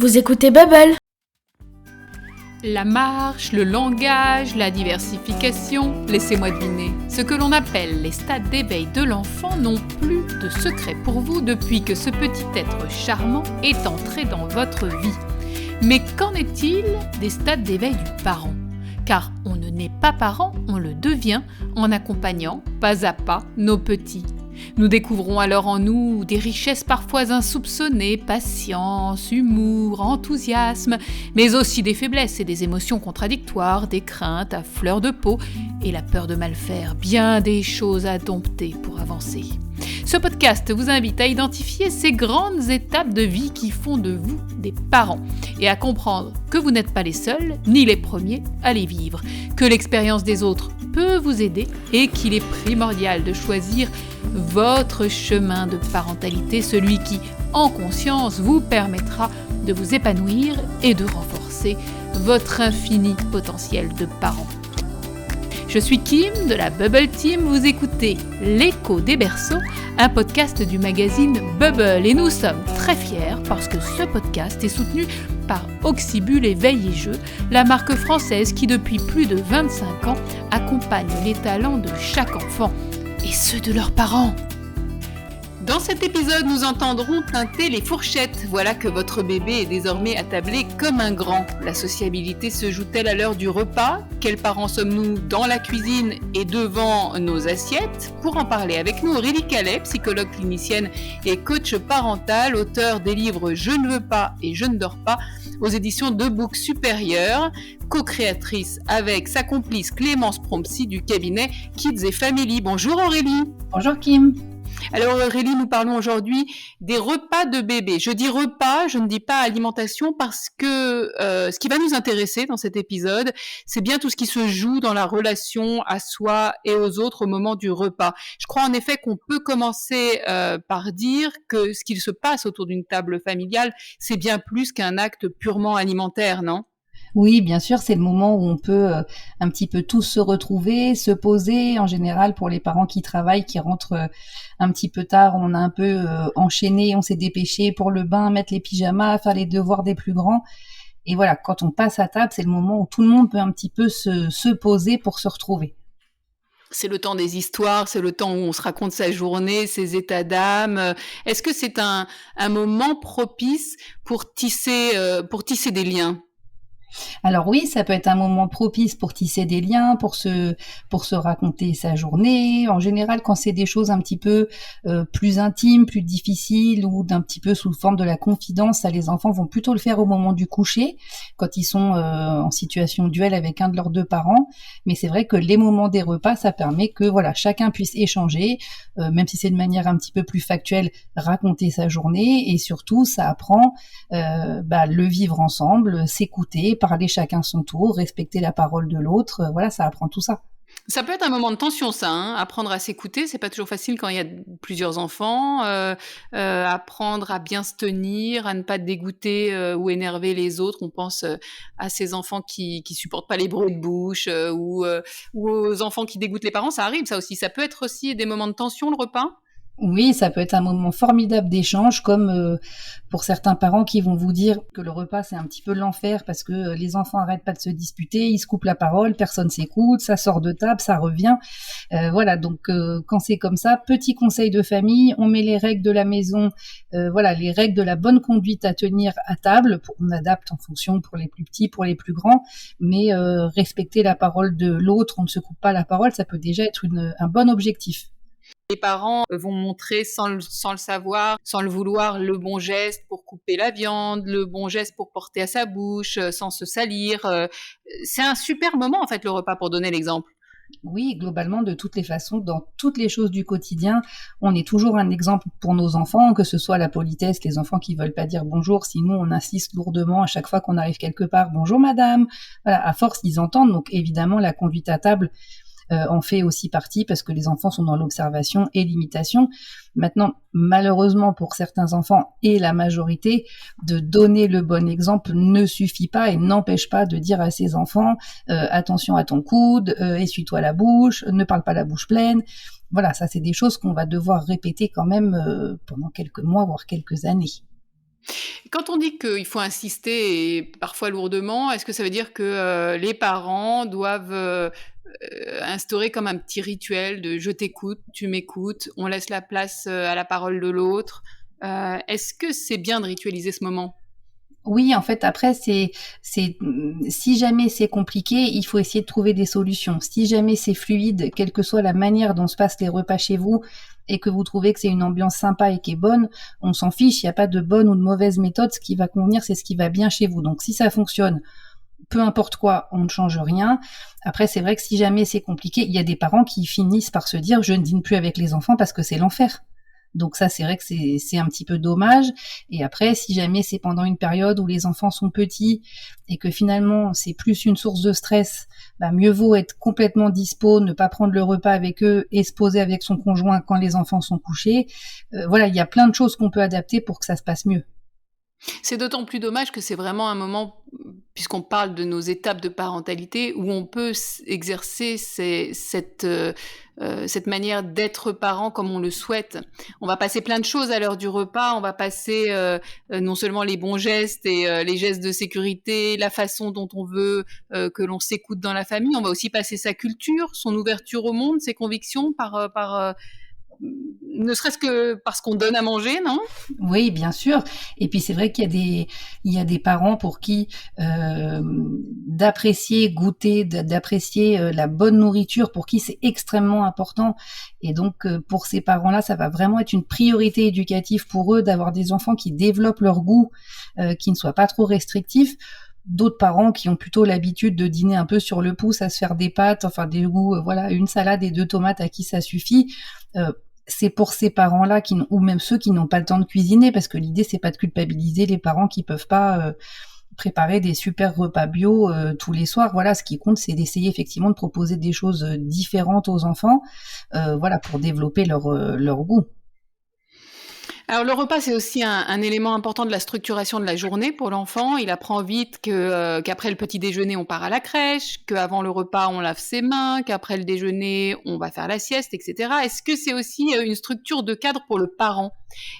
Vous écoutez Bubble. La marche, le langage, la diversification, laissez-moi deviner. Ce que l'on appelle les stades d'éveil de l'enfant n'ont plus de secret pour vous depuis que ce petit être charmant est entré dans votre vie. Mais qu'en est-il des stades d'éveil du parent ? Car on ne naît pas parent, on le devient en accompagnant pas à pas nos petits. Nous découvrons alors en nous des richesses parfois insoupçonnées, patience, humour, enthousiasme, mais aussi des faiblesses et des émotions contradictoires, des craintes à fleur de peau et la peur de mal faire, bien des choses à dompter pour avancer. Ce podcast vous invite à identifier ces grandes étapes de vie qui font de vous des parents et à comprendre que vous n'êtes pas les seuls ni les premiers à les vivre, que l'expérience des autres peut vous aider et qu'il est primordial de choisir votre chemin de parentalité, celui qui, en conscience, vous permettra de vous épanouir et de renforcer votre infini potentiel de parent. Je suis Kim de la Bubble Team, vous écoutez L'écho des berceaux, un podcast du magazine Bubble et nous sommes très fiers parce que ce podcast est soutenu par Oxybul et Veille et Jeux, la marque française qui depuis plus de 25 ans accompagne les talents de chaque enfant et ceux de leurs parents. Dans cet épisode, nous entendrons teinter les fourchettes. Voilà que votre bébé est désormais attablé comme un grand. La sociabilité se joue-t-elle à l'heure du repas ? Quels parents sommes-nous dans la cuisine et devant nos assiettes ? Pour en parler avec nous, Aurélie Calais, psychologue clinicienne et coach parental, auteur des livres « Je ne veux pas » et « Je ne dors pas » aux éditions de Book Supérieur, co-créatrice avec sa complice Clémence Prompsy du cabinet Kids et Family. Bonjour Aurélie. Bonjour Kim. Alors Aurélie, nous parlons aujourd'hui des repas de bébé. Je dis repas, je ne dis pas alimentation parce que ce qui va nous intéresser dans cet épisode, c'est bien tout ce qui se joue dans la relation à soi et aux autres au moment du repas. Je crois en effet qu'on peut commencer par dire que ce qu'il se passe autour d'une table familiale, c'est bien plus qu'un acte purement alimentaire, non ? Oui, bien sûr, c'est le moment où on peut un petit peu tous se retrouver, se poser. En général, pour les parents qui travaillent, qui rentrent un petit peu tard, on a un peu enchaîné, on s'est dépêché pour le bain, mettre les pyjamas, faire les devoirs des plus grands. Et voilà, quand on passe à table, c'est le moment où tout le monde peut un petit peu se poser pour se retrouver. C'est le temps des histoires, c'est le temps où on se raconte sa journée, ses états d'âme. Est-ce que c'est un moment propice pour tisser des liens ? Alors oui, ça peut être un moment propice pour tisser des liens, pour se raconter sa journée. En général, quand c'est des choses un petit peu plus intimes, plus difficiles ou d'un petit peu sous forme de la confidence, ça, les enfants vont plutôt le faire au moment du coucher, quand ils sont en situation de duel avec un de leurs deux parents. Mais c'est vrai que les moments des repas, ça permet que voilà, chacun puisse échanger, même si c'est de manière un petit peu plus factuelle, raconter sa journée. Et surtout, ça apprend le vivre ensemble, s'écouter, parler chacun son tour, respecter la parole de l'autre, voilà, ça apprend tout ça. Ça peut être un moment de tension, ça, hein. Apprendre à s'écouter, c'est pas toujours facile quand il y a plusieurs enfants. Apprendre à bien se tenir, à ne pas dégoûter ou énerver les autres. On pense à ces enfants qui supportent pas les bruits de bouche ou aux enfants qui dégoûtent les parents. Ça arrive, ça aussi. Ça peut être aussi des moments de tension, le repas. Oui, ça peut être un moment formidable d'échange, comme pour certains parents qui vont vous dire que le repas c'est un petit peu l'enfer parce que les enfants arrêtent pas de se disputer, ils se coupent la parole, personne s'écoute, ça sort de table, ça revient. Voilà, donc quand c'est comme ça, petit conseil de famille, on met les règles de la maison, les règles de la bonne conduite à tenir à table, on adapte en fonction pour les plus petits, pour les plus grands, mais respecter la parole de l'autre, on ne se coupe pas la parole, ça peut déjà être un bon objectif. Les parents vont montrer sans le savoir, sans le vouloir, le bon geste pour couper la viande, le bon geste pour porter à sa bouche, sans se salir. C'est un super moment, en fait, le repas, pour donner l'exemple. Oui, globalement, de toutes les façons, dans toutes les choses du quotidien, on est toujours un exemple pour nos enfants, que ce soit la politesse, les enfants qui veulent pas dire bonjour, sinon on insiste lourdement à chaque fois qu'on arrive quelque part, bonjour madame. Voilà, à force, ils entendent, donc évidemment, la conduite à table en fait aussi partie parce que les enfants sont dans l'observation et l'imitation. Maintenant, malheureusement pour certains enfants et la majorité, de donner le bon exemple ne suffit pas et n'empêche pas de dire à ses enfants attention à ton coude, essuie-toi la bouche, ne parle pas la bouche pleine. Voilà, ça c'est des choses qu'on va devoir répéter quand même pendant quelques mois, voire quelques années. Quand on dit qu'il faut insister et parfois lourdement, est-ce que ça veut dire que les parents doivent instaurer comme un petit rituel de je t'écoute, tu m'écoutes, on laisse la place à la parole de l'autre. Est-ce que c'est bien de ritualiser ce moment? Oui, en fait, après, si jamais c'est compliqué, il faut essayer de trouver des solutions. Si jamais c'est fluide, quelle que soit la manière dont se passent les repas chez vous, et que vous trouvez que c'est une ambiance sympa et qui est bonne, on s'en fiche, il n'y a pas de bonne ou de mauvaise méthode. Ce qui va convenir, c'est ce qui va bien chez vous. Donc, si ça fonctionne, peu importe quoi, on ne change rien. Après, c'est vrai que si jamais c'est compliqué, il y a des parents qui finissent par se dire, je ne dîne plus avec les enfants parce que c'est l'enfer. Donc ça, c'est vrai que c'est un petit peu dommage. Et après, si jamais c'est pendant une période où les enfants sont petits et que finalement c'est plus une source de stress, bah mieux vaut être complètement dispo, ne pas prendre le repas avec eux et se poser avec son conjoint quand les enfants sont couchés. Voilà, il y a plein de choses qu'on peut adapter pour que ça se passe mieux. C'est d'autant plus dommage que c'est vraiment un moment, puisqu'on parle de nos étapes de parentalité, où on peut exercer cette manière d'être parent comme on le souhaite. On va passer plein de choses à l'heure du repas, on va passer non seulement les bons gestes et les gestes de sécurité, la façon dont on veut que l'on s'écoute dans la famille, on va aussi passer sa culture, son ouverture au monde, ses convictions ne serait-ce que parce qu'on donne à manger, non? Oui, bien sûr. Et puis c'est vrai il y a des parents pour qui d'apprécier goûter, d'apprécier la bonne nourriture, pour qui c'est extrêmement important. Et donc pour ces parents-là, ça va vraiment être une priorité éducative pour eux d'avoir des enfants qui développent leur goût, qui ne soient pas trop restrictifs. D'autres parents qui ont plutôt l'habitude de dîner un peu sur le pouce, à se faire des pâtes, enfin des goûts, voilà, une salade et 2 tomates à qui ça suffit. C'est pour ces parents-là ou même ceux qui n'ont pas le temps de cuisiner, parce que l'idée c'est pas de culpabiliser les parents qui peuvent pas préparer des super repas bio tous les soirs. Voilà, ce qui compte, c'est d'essayer effectivement de proposer des choses différentes aux enfants, voilà, pour développer leur goût. Alors le repas, c'est aussi un élément important de la structuration de la journée pour l'enfant. Il apprend vite qu'après le petit déjeuner, on part à la crèche, qu'avant le repas, on lave ses mains, qu'après le déjeuner, on va faire la sieste, etc. Est-ce que c'est aussi une structure de cadre pour le parent?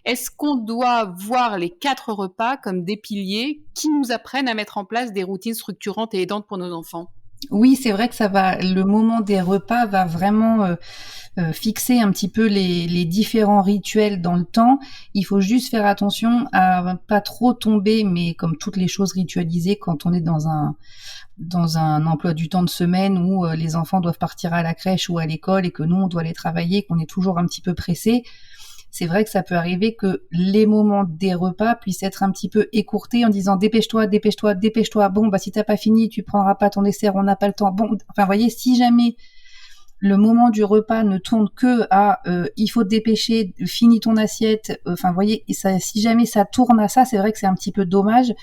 Est-ce qu'on doit voir les 4 repas comme des piliers qui nous apprennent à mettre en place des routines structurantes et aidantes pour nos enfants? Oui, c'est vrai que le moment des repas va vraiment fixer un petit peu les différents rituels dans le temps. Il faut juste faire attention à pas trop tomber, mais comme toutes les choses ritualisées, quand on est dans un emploi du temps de semaine où les enfants doivent partir à la crèche ou à l'école et que nous on doit aller travailler, qu'on est toujours un petit peu pressé. C'est vrai que ça peut arriver que les moments des repas puissent être un petit peu écourtés en disant dépêche-toi, dépêche-toi, dépêche-toi. Bon, bah si t'as pas fini, tu prendras pas ton dessert, on n'a pas le temps. Bon, enfin, vous voyez, si jamais le moment du repas ne tourne que à il faut te dépêcher, finis ton assiette, enfin, vous voyez, si jamais ça tourne à ça, c'est vrai que c'est un petit peu dommage.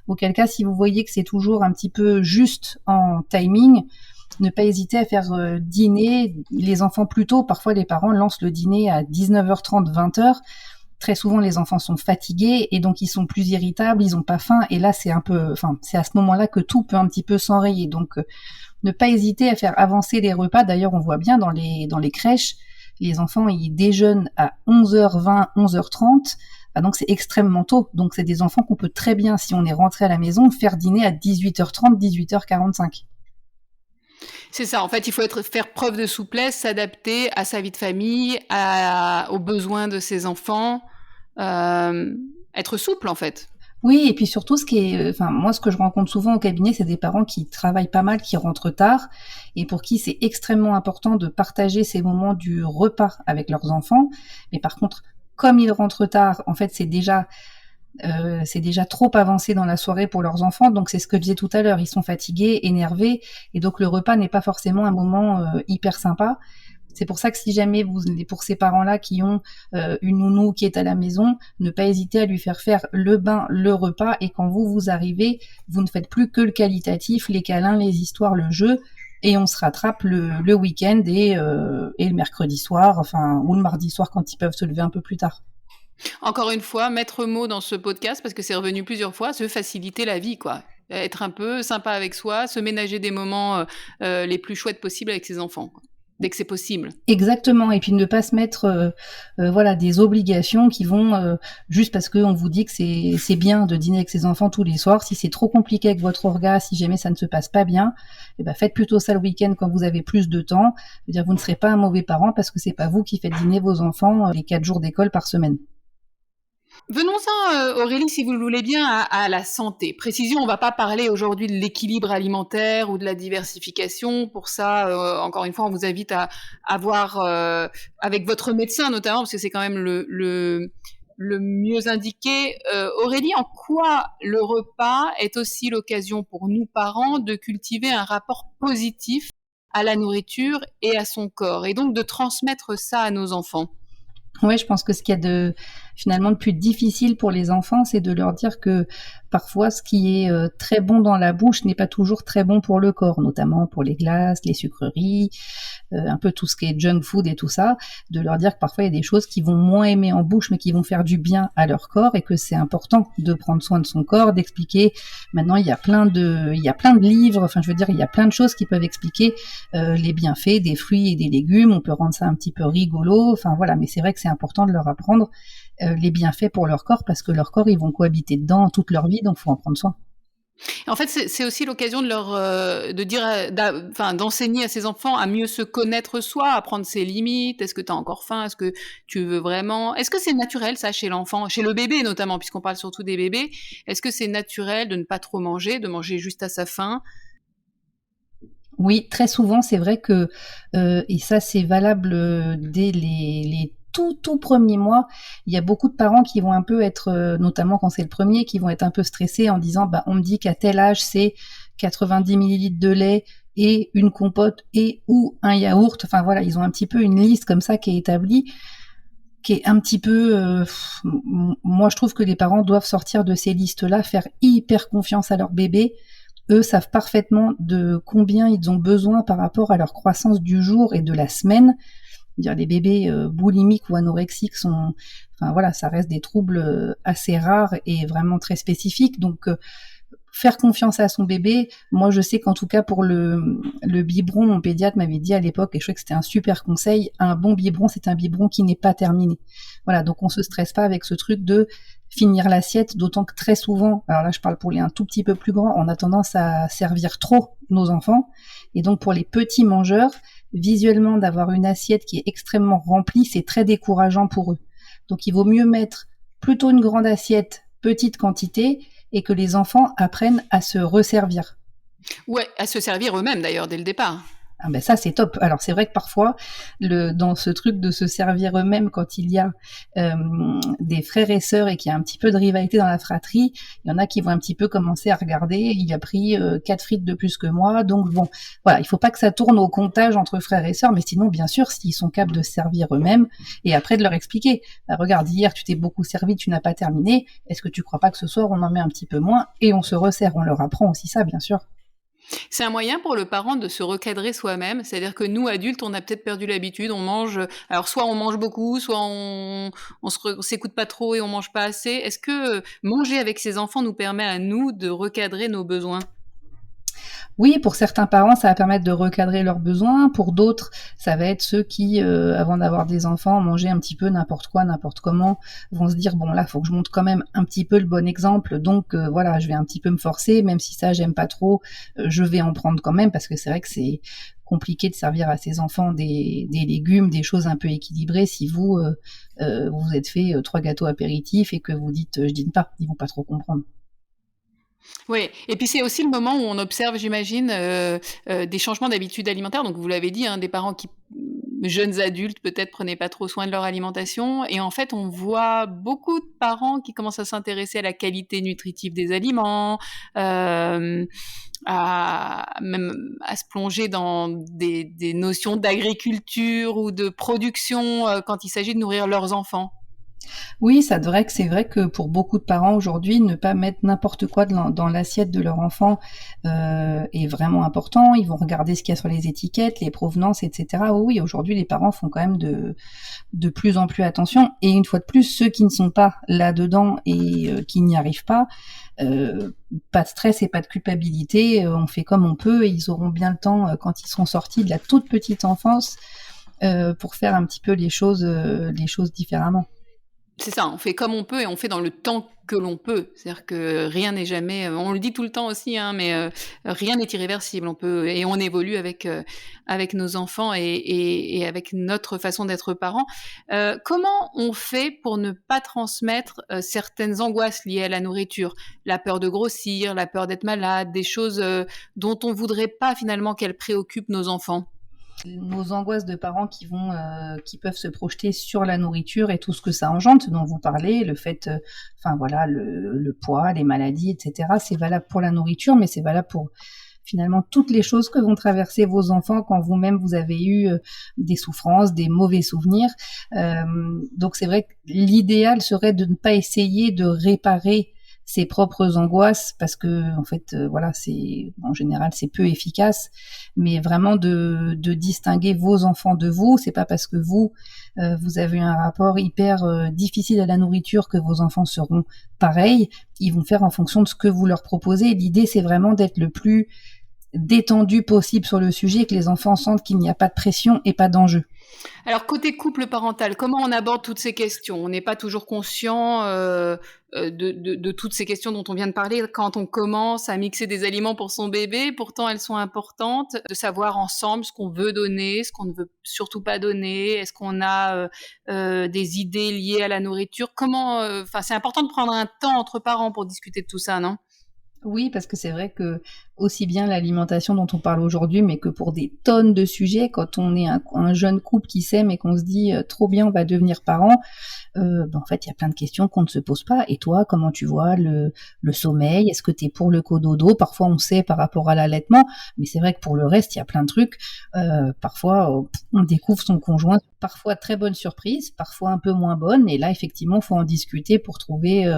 Auquel cas, si vous voyez que c'est toujours un petit peu juste en timing, ne pas hésiter à faire dîner les enfants plus tôt. Parfois, les parents lancent le dîner à 19h30, 20h. Très souvent, les enfants sont fatigués et donc ils sont plus irritables, ils ont pas faim. Et là, c'est à ce moment-là que tout peut un petit peu s'enrayer. Donc, ne pas hésiter à faire avancer les repas. D'ailleurs, on voit bien dans les crèches, les enfants, ils déjeunent à 11h20, 11h30. Ah, donc c'est extrêmement tôt. Donc c'est des enfants qu'on peut très bien, si on est rentré à la maison, faire dîner à 18h30, 18h45. C'est ça, en fait, il faut faire preuve de souplesse, s'adapter à sa vie de famille, aux besoins de ses enfants, être souple en fait. Oui, et puis surtout, moi, ce que je rencontre souvent au cabinet, c'est des parents qui travaillent pas mal, qui rentrent tard, et pour qui c'est extrêmement important de partager ces moments du repas avec leurs enfants. Mais par contre, comme ils rentrent tard, en fait, c'est déjà trop avancé dans la soirée pour leurs enfants, donc c'est ce que je disais tout à l'heure, ils sont fatigués, énervés, et donc le repas n'est pas forcément un moment hyper sympa. C'est pour ça que si jamais pour ces parents-là qui ont une nounou qui est à la maison, ne pas hésiter à lui faire le bain, le repas, et quand vous arrivez, vous ne faites plus que le qualitatif, les câlins, les histoires, le jeu, et on se rattrape le week-end et le mercredi soir, enfin, ou le mardi soir quand ils peuvent se lever un peu plus tard. Encore une fois, mettre mot dans ce podcast, parce que c'est revenu plusieurs fois, se faciliter la vie, quoi. Être un peu sympa avec soi, se ménager des moments les plus chouettes possibles avec ses enfants, quoi. dès que c'est possible. Exactement, et puis ne pas se mettre voilà, des obligations qui vont juste parce qu'on vous dit que c'est bien de dîner avec ses enfants tous les soirs. Si c'est trop compliqué avec votre orga, si jamais ça ne se passe pas bien, eh ben faites plutôt ça le week-end quand vous avez plus de temps. C'est-à-dire vous ne serez pas un mauvais parent parce que c'est pas vous qui faites dîner vos enfants les 4 jours d'école par semaine. Venons-en, Aurélie, si vous le voulez bien, à la santé. Précision, on ne va pas parler aujourd'hui de l'équilibre alimentaire ou de la diversification. Pour ça, encore une fois, on vous invite à voir avec votre médecin notamment, parce que c'est quand même le mieux indiqué. Aurélie, en quoi le repas est aussi l'occasion pour nous parents de cultiver un rapport positif à la nourriture et à son corps, et donc de transmettre ça à nos enfants? Ouais, je pense que ce qu'il y a de finalement de plus difficile pour les enfants, c'est de leur dire que parfois ce qui est très bon dans la bouche n'est pas toujours très bon pour le corps, notamment pour les glaces, les sucreries, un peu tout ce qui est junk food et tout ça, de leur dire que parfois il y a des choses qui vont moins aimer en bouche mais qui vont faire du bien à leur corps et que c'est important de prendre soin de son corps, d'expliquer. Maintenant il y a plein de livres, enfin je veux dire il y a plein de choses qui peuvent expliquer les bienfaits des fruits et des légumes. On peut rendre ça un petit peu rigolo, enfin voilà, mais c'est vrai que c'est important de leur apprendre les bienfaits pour leur corps parce que leur corps ils vont cohabiter dedans toute leur vie, donc faut en prendre soin. En fait, c'est aussi l'occasion de leur de dire, d'enseigner à ses enfants à mieux se connaître soi, à prendre ses limites. Est-ce que tu as encore faim? Est-ce que tu veux vraiment? Est-ce que c'est naturel ça chez l'enfant, chez le bébé notamment, puisqu'on parle surtout des bébés? Est-ce que c'est naturel de ne pas trop manger, de manger juste à sa faim? Oui, très souvent, c'est vrai que, et ça c'est valable dès les tout premiers mois, il y a beaucoup de parents qui vont un peu être, notamment quand c'est le premier, qui vont être un peu stressés en disant, bah, on me dit qu'à tel âge c'est 90 millilitres de lait et une compote et ou un yaourt. Enfin voilà, ils ont un petit peu une liste comme ça qui est établie, qui est un petit peu, moi je trouve que les parents doivent sortir de ces listes-là, faire hyper confiance à leur bébé. Eux savent parfaitement de combien ils ont besoin par rapport à leur croissance du jour et de la semaine. Dire les bébés boulimiques ou anorexiques sont, enfin voilà, ça reste des troubles assez rares et vraiment très spécifiques. Donc faire confiance à son bébé. Moi, je sais qu'en tout cas pour le biberon, mon pédiatre m'avait dit à l'époque, et je trouvais que c'était un super conseil, un bon biberon, c'est un biberon qui n'est pas terminé. Voilà, donc on se stresse pas avec ce truc de finir l'assiette, d'autant que très souvent, alors là je parle pour les un tout petit peu plus grands, on a tendance à servir trop nos enfants, et donc pour les petits mangeurs, visuellement d'avoir une assiette qui est extrêmement remplie, c'est très décourageant pour eux. Donc il vaut mieux mettre plutôt une grande assiette, petite quantité, et que les enfants apprennent à se resservir. Ouais, à se servir eux-mêmes d'ailleurs dès le départ. Ah ben ça c'est top. Alors c'est vrai que parfois dans ce truc de se servir eux-mêmes quand il y a des frères et sœurs et qu'il y a un petit peu de rivalité dans la fratrie, il y en a qui vont un petit peu commencer à regarder, il a pris 4 frites de plus que moi, donc bon, voilà, il faut pas que ça tourne au comptage entre frères et sœurs, mais sinon bien sûr s'ils sont capables de se servir eux-mêmes et après de leur expliquer, bah, regarde hier tu t'es beaucoup servi, tu n'as pas terminé, est-ce que tu crois pas que ce soir on en met un petit peu moins et on se resserre, on leur apprend aussi ça bien sûr. C'est un moyen pour le parent de se recadrer soi-même, c'est-à-dire que nous, adultes, on a peut-être perdu l'habitude, on mange, alors soit on mange beaucoup, soit on s'écoute pas trop et on mange pas assez. Est-ce que manger avec ses enfants nous permet à nous de recadrer nos besoins? Oui, pour certains parents, ça va permettre de recadrer leurs besoins. Pour d'autres, ça va être ceux qui, avant d'avoir des enfants, mangeaient un petit peu n'importe quoi, n'importe comment, vont se dire bon là, faut que je montre quand même un petit peu le bon exemple. Donc voilà, je vais un petit peu me forcer, même si ça j'aime pas trop, je vais en prendre quand même parce que c'est vrai que c'est compliqué de servir à ses enfants des légumes, des choses un peu équilibrées si vous vous êtes fait 3 gâteaux apéritifs et que vous dites je dîne pas, ils vont pas trop comprendre. Oui, et puis c'est aussi le moment où on observe, j'imagine, des changements d'habitudes alimentaires. Donc vous l'avez dit, hein, des parents qui, jeunes adultes, peut-être prenaient pas trop soin de leur alimentation. Et en fait, on voit beaucoup de parents qui commencent à s'intéresser à la qualité nutritive des aliments, même à se plonger dans des notions d'agriculture ou de production quand il s'agit de nourrir leurs enfants. Oui, c'est vrai que pour beaucoup de parents aujourd'hui, ne pas mettre n'importe quoi dans l'assiette de leur enfant est vraiment important. Ils vont regarder ce qu'il y a sur les étiquettes, les provenances, etc. Oui, aujourd'hui, les parents font quand même de plus en plus attention. Et une fois de plus, ceux qui ne sont pas là-dedans et qui n'y arrivent pas, Pas de stress et pas de culpabilité, on fait comme on peut et ils auront bien le temps quand ils seront sortis de la toute petite enfance pour faire un petit peu les choses différemment. C'est ça, on fait comme on peut et on fait dans le temps que l'on peut. C'est-à-dire que rien n'est jamais, on le dit tout le temps aussi, hein, mais rien n'est irréversible. On peut et on évolue avec nos enfants et avec notre façon d'être parents. Comment on fait pour ne pas transmettre certaines angoisses liées à la nourriture, la peur de grossir, la peur d'être malade, des choses dont on voudrait pas finalement qu'elles préoccupent nos enfants? Nos angoisses de parents qui peuvent se projeter sur la nourriture et tout ce que ça engendre, dont vous parlez, le fait, enfin voilà, le poids, les maladies, etc. C'est valable pour la nourriture, mais c'est valable pour finalement toutes les choses que vont traverser vos enfants quand vous-même vous avez eu des souffrances, des mauvais souvenirs. Donc c'est vrai que l'idéal serait de ne pas essayer de réparer ses propres angoisses parce que en fait voilà, c'est en général c'est peu efficace, mais vraiment de distinguer vos enfants de vous. C'est pas parce que vous avez un rapport hyper difficile à la nourriture que vos enfants seront pareils. Ils vont faire en fonction de ce que vous leur proposez. L'idée c'est vraiment d'être le plus détendu possible sur le sujet, que les enfants sentent qu'il n'y a pas de pression et pas d'enjeu. Alors, côté couple parental, comment on aborde toutes ces questions? On n'est pas toujours conscient de toutes ces questions dont on vient de parler quand on commence à mixer des aliments pour son bébé. Pourtant, elles sont importantes de savoir ensemble ce qu'on veut donner, ce qu'on ne veut surtout pas donner. Est-ce qu'on a des idées liées à la nourriture? Comment, c'est important de prendre un temps entre parents pour discuter de tout ça, non? Oui, parce que c'est vrai que aussi bien l'alimentation dont on parle aujourd'hui, mais que pour des tonnes de sujets, quand on est un jeune couple qui s'aime et qu'on se dit trop bien, on va devenir parents, en fait, il y a plein de questions qu'on ne se pose pas. Et toi, comment tu vois le sommeil? Est-ce que tu es pour le cododo? Parfois, on sait par rapport à l'allaitement, mais c'est vrai que pour le reste, il y a plein de trucs. Parfois, on découvre son conjoint, parfois très bonne surprise, parfois un peu moins bonne. Et là, effectivement, il faut en discuter pour trouver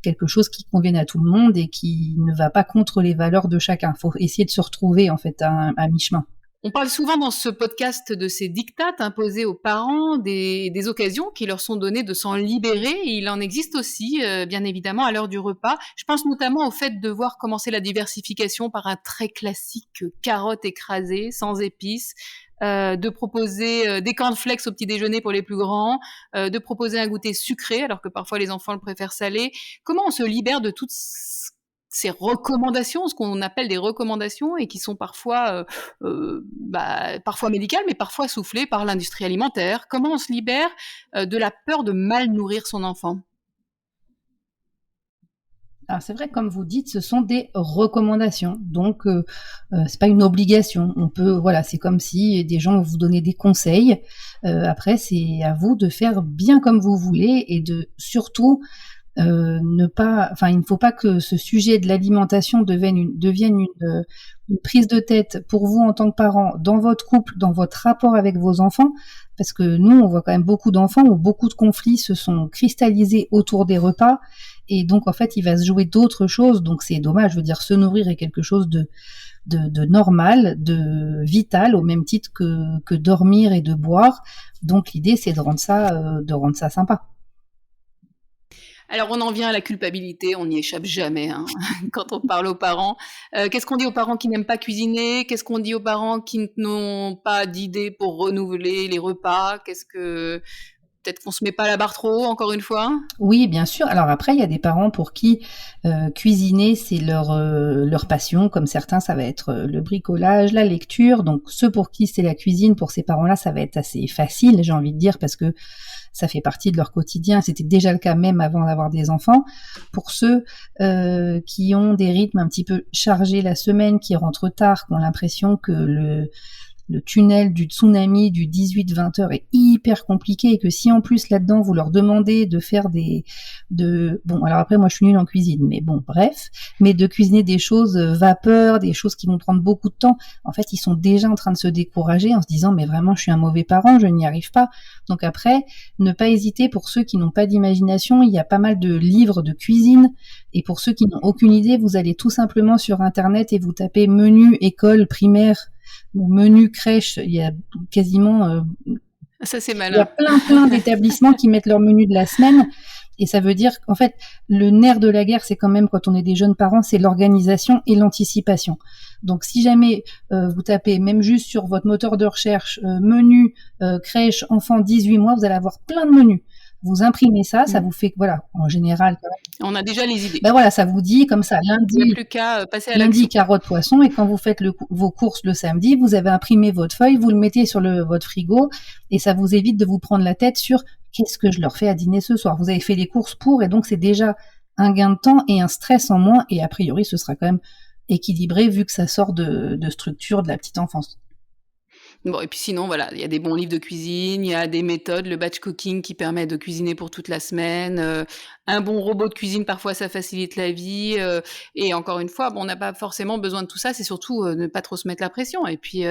quelque chose qui convienne à tout le monde et qui ne va pas contre les valeurs de chacun. Il faut essayer de se retrouver en fait à mi-chemin. On parle souvent dans ce podcast de ces dictates imposés aux parents, des occasions qui leur sont données de s'en libérer. Et il en existe aussi, bien évidemment, à l'heure du repas. Je pense notamment au fait de voir commencer la diversification par un très classique carotte écrasée, sans épices, de proposer des cornflakes au petit déjeuner pour les plus grands, de proposer un goûter sucré, alors que parfois les enfants le préfèrent salé. Comment on se libère de toutes ces recommandations, ce qu'on appelle des recommandations et qui sont parfois, parfois médicales, mais parfois soufflées par l'industrie alimentaire? Comment on se libère de la peur de mal nourrir son enfant? Alors c'est vrai, comme vous dites, ce sont des recommandations, donc c'est pas une obligation. On peut, voilà, c'est comme si des gens vous donnaient des conseils. Après, c'est à vous de faire bien comme vous voulez et de surtout il ne faut pas que ce sujet de l'alimentation devienne une prise de tête pour vous en tant que parent, dans votre couple, dans votre rapport avec vos enfants, parce que nous, on voit quand même beaucoup d'enfants où beaucoup de conflits se sont cristallisés autour des repas, et donc en fait, il va se jouer d'autres choses, donc c'est dommage. Je veux dire, se nourrir est quelque chose de normal, de vital, au même titre que dormir et de boire. Donc l'idée, c'est de rendre ça sympa. Alors on en vient à la culpabilité, on n'y échappe jamais hein, quand on parle aux parents. Qu'est-ce qu'on dit aux parents qui n'aiment pas cuisiner? Qu'est-ce qu'on dit aux parents qui n'ont pas d'idée pour renouveler les repas? Peut-être qu'on se met pas la barre trop haut, encore une fois? Oui, bien sûr. Alors après, il y a des parents pour qui cuisiner, c'est leur passion. Comme certains, ça va être le bricolage, la lecture. Donc ceux pour qui c'est la cuisine, pour ces parents-là, ça va être assez facile, j'ai envie de dire, parce que ça fait partie de leur quotidien. C'était déjà le cas même avant d'avoir des enfants. Pour ceux qui ont des rythmes un petit peu chargés la semaine, qui rentrent tard, qui ont l'impression que le tunnel du tsunami du 18-20 heures est hyper compliqué et que si en plus là-dedans vous leur demandez de faire bon, alors après moi je suis nulle en cuisine, mais bon, bref, mais de cuisiner des choses vapeur, des choses qui vont prendre beaucoup de temps, en fait ils sont déjà en train de se décourager en se disant mais vraiment je suis un mauvais parent, je n'y arrive pas. Donc après, ne pas hésiter, pour ceux qui n'ont pas d'imagination, il y a pas mal de livres de cuisine, et pour ceux qui n'ont aucune idée, vous allez tout simplement sur internet et vous tapez menu école primaire ou menu crèche, il y a quasiment ça c'est malin. Il y a plein d'établissements qui mettent leur menu de la semaine Et ça veut dire qu'en fait, le nerf de la guerre, c'est quand même, quand on est des jeunes parents, c'est l'organisation et l'anticipation. Donc si jamais vous tapez même juste sur votre moteur de recherche menu crèche enfant 18 mois, vous allez avoir plein de menus. Vous imprimez ça, ça vous fait, voilà, en général. On a déjà les idées. Ben voilà, ça vous dit comme ça, lundi, il n'y a plus qu'à passer à l'action. Carotte, poisson, et quand vous faites vos courses le samedi, vous avez imprimé votre feuille, vous le mettez sur votre frigo, et ça vous évite de vous prendre la tête sur qu'est-ce que je leur fais à dîner ce soir. Vous avez fait les courses pour, et donc c'est déjà un gain de temps et un stress en moins, et a priori ce sera quand même équilibré vu que ça sort de structure de la petite enfance. Bon, et puis sinon, voilà, il y a des bons livres de cuisine, il y a des méthodes, le batch cooking qui permet de cuisiner pour toute la semaine, un bon robot de cuisine, parfois ça facilite la vie, et encore une fois, bon, on n'a pas forcément besoin de tout ça, c'est surtout ne pas trop se mettre la pression, et puis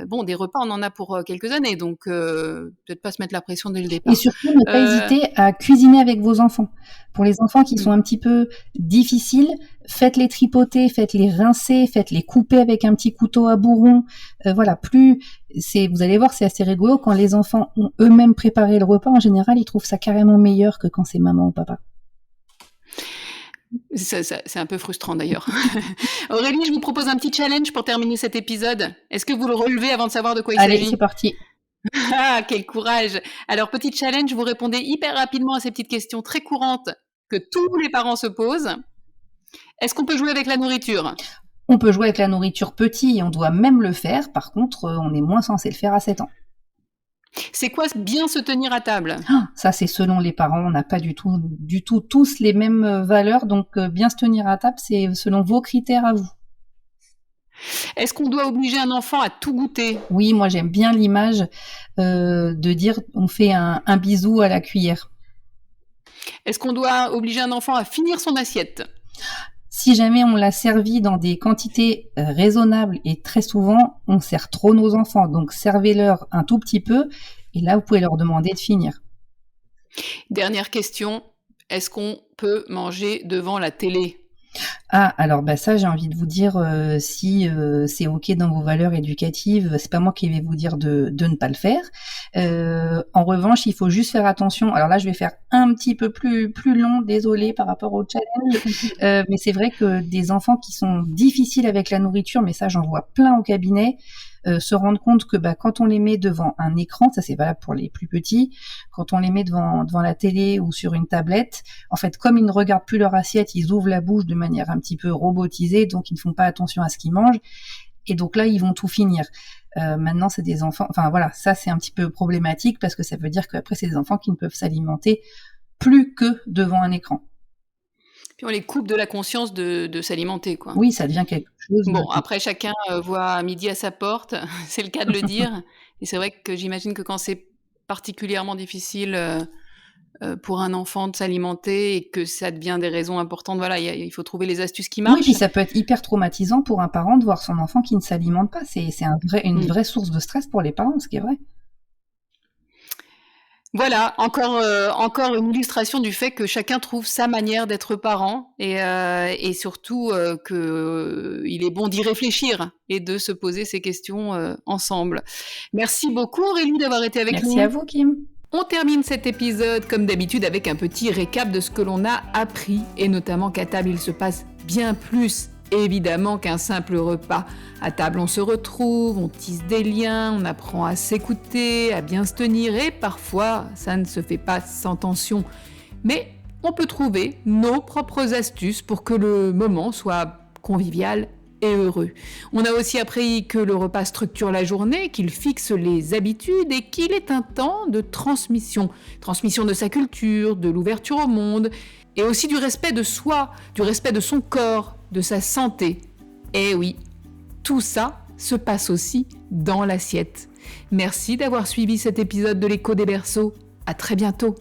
bon, des repas, on en a pour quelques années, donc peut-être pas se mettre la pression dès le départ. Et surtout, ne pas hésiter à cuisiner avec vos enfants. Pour les enfants qui sont un petit peu difficiles, faites-les tripoter, faites-les rincer, faites-les couper avec un petit couteau à bourron. Voilà, vous allez voir, c'est assez rigolo. Quand les enfants ont eux-mêmes préparé le repas, en général, ils trouvent ça carrément meilleur que quand c'est maman ou papa. C'est un peu frustrant d'ailleurs. Aurélie, je vous propose un petit challenge pour terminer cet épisode. Est-ce que vous le relevez avant de savoir de quoi il s'agit ? Allez, c'est parti. Ah, quel courage! Alors, petit challenge, vous répondez hyper rapidement à ces petites questions très courantes que tous les parents se posent. Est-ce qu'on peut jouer avec la nourriture ? On peut jouer avec la nourriture petit et on doit même le faire. Par contre, on est moins censé le faire à 7 ans. C'est quoi bien se tenir à table ? Ça, c'est selon les parents. On n'a pas du tout tous les mêmes valeurs. Donc, bien se tenir à table, c'est selon vos critères à vous. Est-ce qu'on doit obliger un enfant à tout goûter ? Oui, moi, j'aime bien l'image de dire on fait un bisou à la cuillère. Est-ce qu'on doit obliger un enfant à finir son assiette ? Si jamais on l'a servi dans des quantités raisonnables, et très souvent, on sert trop nos enfants. Donc, servez-leur un tout petit peu, et là, vous pouvez leur demander de finir. Dernière question, est-ce qu'on peut manger devant la télé ? Ah, alors ça, j'ai envie de vous dire, si c'est OK dans vos valeurs éducatives, c'est pas moi qui vais vous dire de ne pas le faire. En revanche, il faut juste faire attention. Alors là, je vais faire un petit peu plus long, désolée par rapport au challenge, mais c'est vrai que des enfants qui sont difficiles avec la nourriture, mais ça, j'en vois plein au cabinet, se rendre compte que quand on les met devant un écran, ça c'est valable pour les plus petits, quand on les met devant la télé ou sur une tablette, en fait, comme ils ne regardent plus leur assiette, ils ouvrent la bouche de manière un petit peu robotisée, donc ils ne font pas attention à ce qu'ils mangent, et donc là, ils vont tout finir. Maintenant, c'est des enfants, enfin voilà, ça c'est un petit peu problématique, parce que ça veut dire qu'après, c'est des enfants qui ne peuvent s'alimenter plus que devant un écran. Puis on les coupe de la conscience de s'alimenter, quoi. Oui, ça devient quelque chose. Bon, après, chacun voit midi à sa porte, c'est le cas de le dire. Et c'est vrai que j'imagine que quand c'est particulièrement difficile pour un enfant de s'alimenter et que ça devient des raisons importantes, voilà, il faut trouver les astuces qui marchent. Oui, puis ça peut être hyper traumatisant pour un parent de voir son enfant qui ne s'alimente pas. C'est une vraie source de stress pour les parents, ce qui est vrai. Voilà, encore une illustration du fait que chacun trouve sa manière d'être parent et surtout qu'il est bon d'y réfléchir et de se poser ces questions ensemble. Merci beaucoup Aurélie d'avoir été avec nous. Merci à vous Kim. On termine cet épisode comme d'habitude avec un petit récap de ce que l'on a appris et notamment qu'à table il se passe bien plus évidemment qu'un simple repas. À table, on se retrouve, on tisse des liens, on apprend à s'écouter, à bien se tenir et parfois, ça ne se fait pas sans tension. Mais on peut trouver nos propres astuces pour que le moment soit convivial et heureux. On a aussi appris que le repas structure la journée, qu'il fixe les habitudes et qu'il est un temps de transmission. Transmission de sa culture, de l'ouverture au monde et aussi du respect de soi, du respect de son corps, de sa santé. Et oui, tout ça se passe aussi dans l'assiette. Merci d'avoir suivi cet épisode de l'Écho des berceaux. À très bientôt.